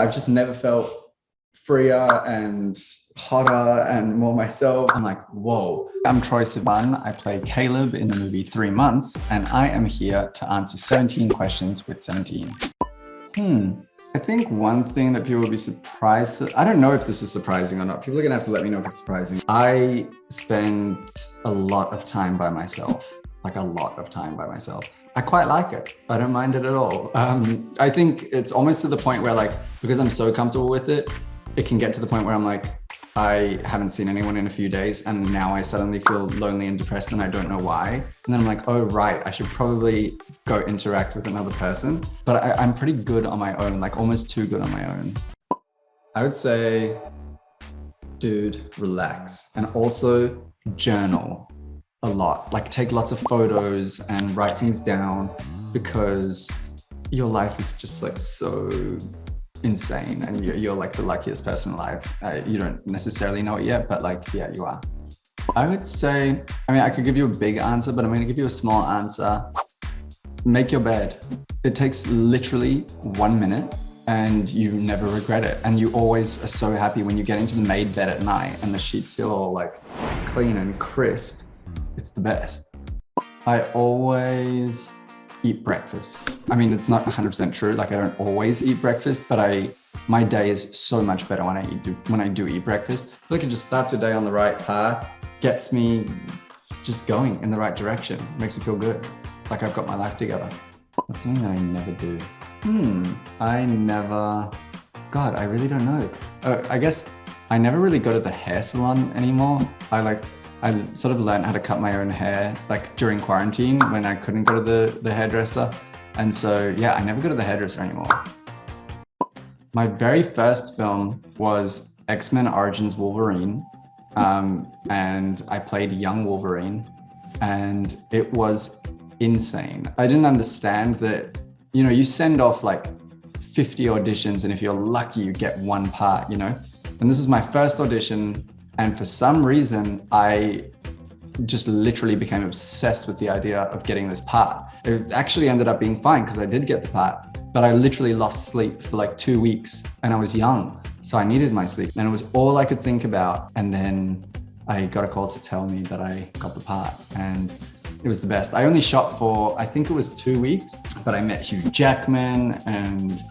I've just never felt freer and hotter and more myself. I'm like, whoa. I'm Troye Sivan. I play Caleb in the movie 3 Months, and I am here to answer 17 questions with 17. I think one thing that people would be surprised that, I don't know if this is surprising or not. People are gonna have to let me know if it's surprising. I spend a lot of time by myself, like a lot of time by myself. I quite like it. I don't mind it at all. I think it's almost to the point where, like, because I'm so comfortable with it, it can get to the point where I'm like, I haven't seen anyone in a few days and now I suddenly feel lonely and depressed and I don't know why. And then I'm like, oh, right, I should probably go interact with another person. But I'm pretty good on my own, like almost too good on my own. I would say, dude, relax. And also journal a lot. Like take lots of photos and write things down, because your life is just like so insane and you're like the luckiest person alive. You don't necessarily know it yet, but like, yeah, you are. I would say, I mean, I could give you a big answer, but I'm going to give you a small answer. Make your bed. It takes literally 1 minute and you never regret it. And you always are so happy when you get into the made bed at night and the sheets feel all like clean and crisp. It's the best. I always eat breakfast. I mean, it's not 100% true. Like I don't always eat breakfast, but my day is so much better when I do eat breakfast. I feel like it just starts the day on the right path, gets me just going in the right direction, makes me feel good. Like I've got my life together. That's something that I never do. God, I really don't know. I guess I never really go to the hair salon anymore. I sort of learned how to cut my own hair like during quarantine when I couldn't go to the hairdresser. And so, yeah, I never go to the hairdresser anymore. My very first film was X-Men Origins Wolverine. And I played young Wolverine and it was insane. I didn't understand that, you know, you send off like 50 auditions and if you're lucky, you get one part, you know? And this was my first audition. And for some reason, I just literally became obsessed with the idea of getting this part. It actually ended up being fine because I did get the part, but I literally lost sleep for like 2 weeks and I was young. So I needed my sleep and it was all I could think about. And then I got a call to tell me that I got the part and it was the best. I only shot for, I think it was 2 weeks, but I met Hugh Jackman and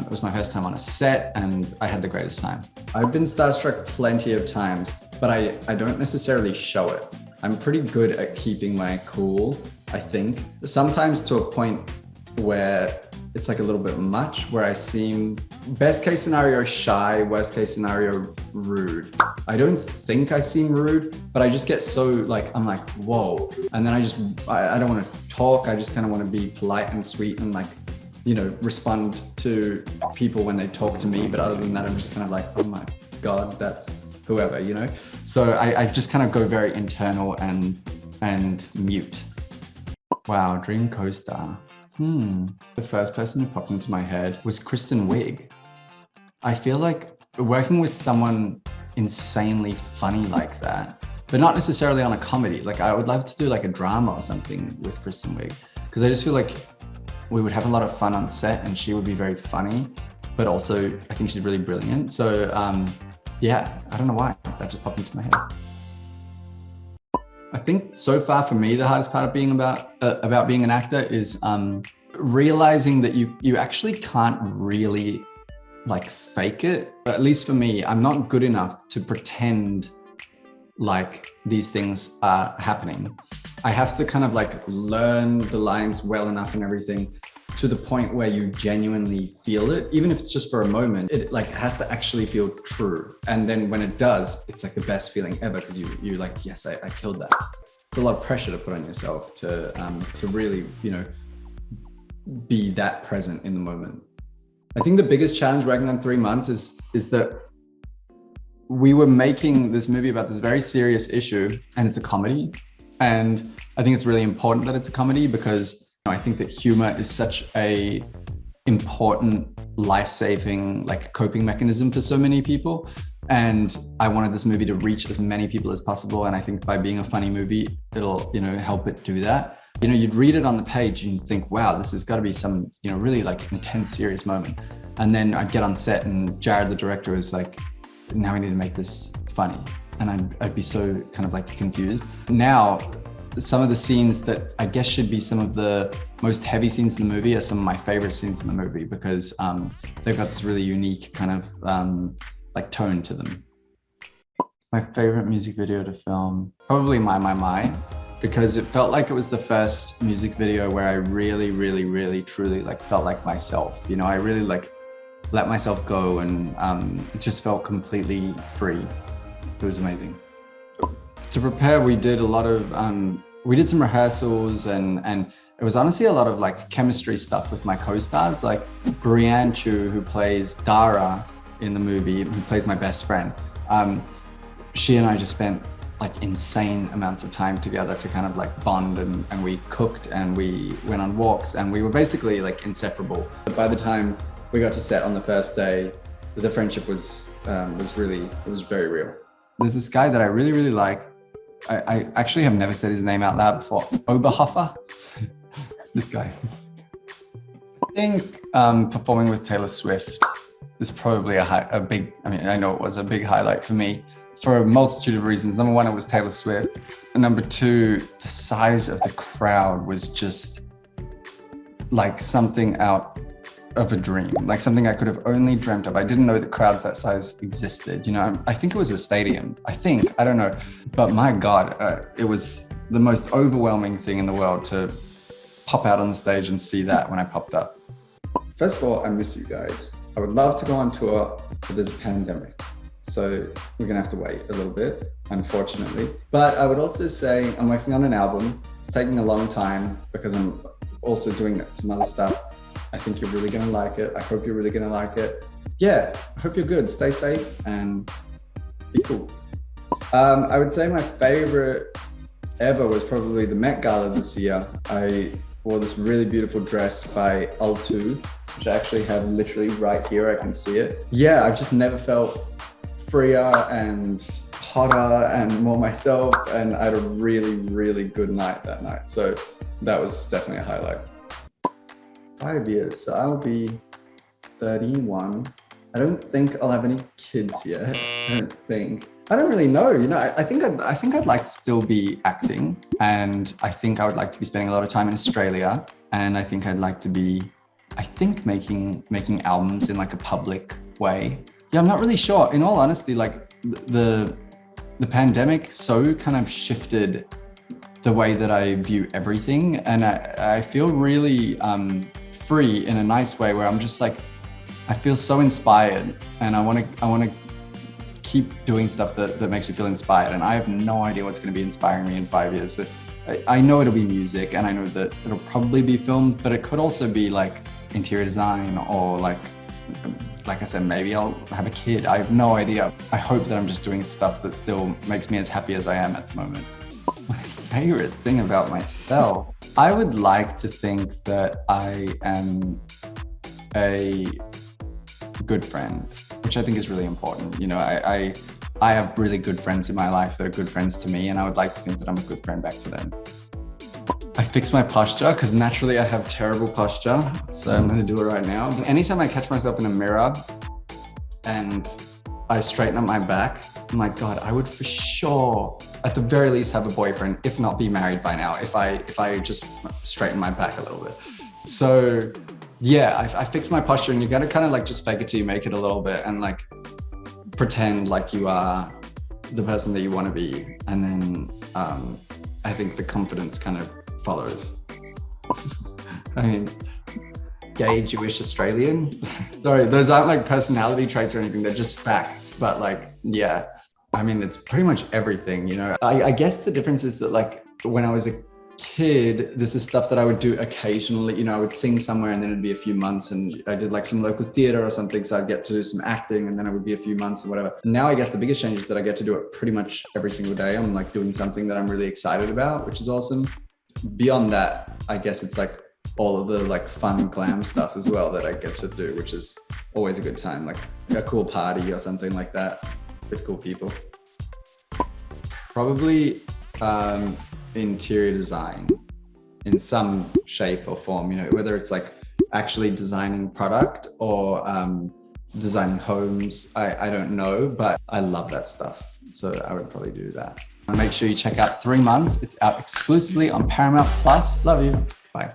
it was my first time on a set and I had the greatest time. I've been starstruck plenty of times, but I don't necessarily show it. I'm pretty good at keeping my cool, I think. Sometimes to a point where it's like a little bit much, where I seem, best case scenario, shy, worst case scenario, rude. I don't think I seem rude, but I just get so like, I'm like, whoa. And then I don't want to talk. I just kind of want to be polite and sweet and like, you know, respond to people when they talk to me. But other than that, I'm just kind of like, oh my God, that's whoever, you know? So I just kind of go very internal and mute. Wow, dream co-star. The first person who popped into my head was Kristen Wiig. I feel like working with someone insanely funny like that, but not necessarily on a comedy. Like I would love to do like a drama or something with Kristen Wiig, because I just feel like we would have a lot of fun on set and she would be very funny, but also I think she's really brilliant. So yeah, I don't know why, that just popped into my head. I think so far for me, the hardest part of being about being an actor is realizing that you actually can't really like fake it. At least for me, I'm not good enough to pretend like these things are happening. I have to kind of like learn the lines well enough and everything to the point where you genuinely feel it, even if it's just for a moment. It like has to actually feel true. And then when it does, it's like the best feeling ever because you're like, yes, I killed that. It's a lot of pressure to put on yourself to really, you know, be that present in the moment. I think the biggest challenge working on 3 Months is that we were making this movie about this very serious issue and it's a comedy. And I think it's really important that it's a comedy because I think that humor is such a important life-saving like coping mechanism for so many people. And I wanted this movie to reach as many people as possible. And I think by being a funny movie, it'll, you know, help it do that. You know, you'd read it on the page and you'd think, wow, this has got to be some, you know, really like intense, serious moment. And then I'd get on set and Jared, the director, was like, now we need to make this funny. And I'd be so kind of like confused. Now, some of the scenes that I guess should be some of the most heavy scenes in the movie are some of my favorite scenes in the movie because they've got this really unique kind of like tone to them. My favorite music video to film, probably My, because it felt like it was the first music video where I really, really, really, truly like felt like myself. You know, I really like let myself go and it just felt completely free. It was amazing. To prepare, we did a lot of, we did some rehearsals and it was honestly a lot of like chemistry stuff with my co-stars, like Brianne Chu, who plays Dara in the movie, who plays my best friend. She and I just spent like insane amounts of time together to kind of like bond and we cooked and we went on walks and we were basically like inseparable. But by the time we got to set on the first day, the friendship was really, it was very real. There's this guy that I really, really like. I actually have never said his name out loud before. Oberhofer, this guy. I think performing with Taylor Swift is probably a big, I mean, I know it was a big highlight for me for a multitude of reasons. Number one, it was Taylor Swift. And number two, the size of the crowd was just like something out of a dream, like something I could have only dreamt of. I didn't know that crowds that size existed. You know, I think it was a stadium. I don't know. But my God, it was the most overwhelming thing in the world to pop out on the stage and see that when I popped up. First of all, I miss you guys. I would love to go on tour, but there's a pandemic. So we're gonna have to wait a little bit, unfortunately. But I would also say I'm working on an album. It's taking a long time because I'm also doing some other stuff. I think you're really gonna like it. I hope you're really gonna like it. Yeah, I hope you're good. Stay safe and be cool. I would say my favorite ever was probably the Met Gala this year. I wore this really beautiful dress by Altu, which I actually have literally right here. I can see it. Yeah, I've just never felt freer and hotter and more myself. And I had a really, really good night that night. So that was definitely a highlight. 5 years, so I'll be 31. I don't think I'll have any kids yet. I don't really know. You know, I think I'd like to still be acting, and I think I would like to be spending a lot of time in Australia, and I think I'd like to be, making albums in like a public way. Yeah, I'm not really sure. In all honesty, like the pandemic so kind of shifted the way that I view everything, and I feel really free in a nice way where I'm just like, I feel so inspired, and I want to keep doing stuff that makes me feel inspired. And I have no idea what's going to be inspiring me in 5 years. I know it'll be music, and I know that it'll probably be film, but it could also be like interior design or like I said, maybe I'll have a kid. I have no idea. I hope that I'm just doing stuff that still makes me as happy as I am at the moment. My favorite thing about myself, I would like to think that I am a good friend, which I think is really important. You know, I have really good friends in my life that are good friends to me, and I would like to think that I'm a good friend back to them. I fix my posture because naturally I have terrible posture, so I'm going to do it right now. Anytime I catch myself in a mirror and I straighten up my back, oh my God, I would for sure, at the very least, have a boyfriend, if not be married by now, if I just straighten my back a little bit. So yeah, I fix my posture, and you got to kind of like just fake it till you make it a little bit and like pretend like you are the person that you want to be. And then I think the confidence kind of follows. I mean, gay, Jewish, Australian. Sorry, those aren't like personality traits or anything. They're just facts. But like, yeah, I mean, it's pretty much everything, you know. I guess the difference is that like when I was a kid, this is stuff that I would do occasionally. You know, I would sing somewhere and then it'd be a few months, and I did like some local theater or something. So I'd get to do some acting, and then it would be a few months or whatever. Now, I guess the biggest change is that I get to do it pretty much every single day. I'm like doing something that I'm really excited about, which is awesome. Beyond that, I guess it's like all of the like fun glam stuff as well that I get to do, which is always a good time, like a cool party or something like that with cool people. Probably interior design in some shape or form, you know, whether it's like actually designing product or designing homes. I don't know, but I love that stuff. So I would probably do that. Make sure you check out 3 Months. It's out exclusively on Paramount Plus. Love you. Bye.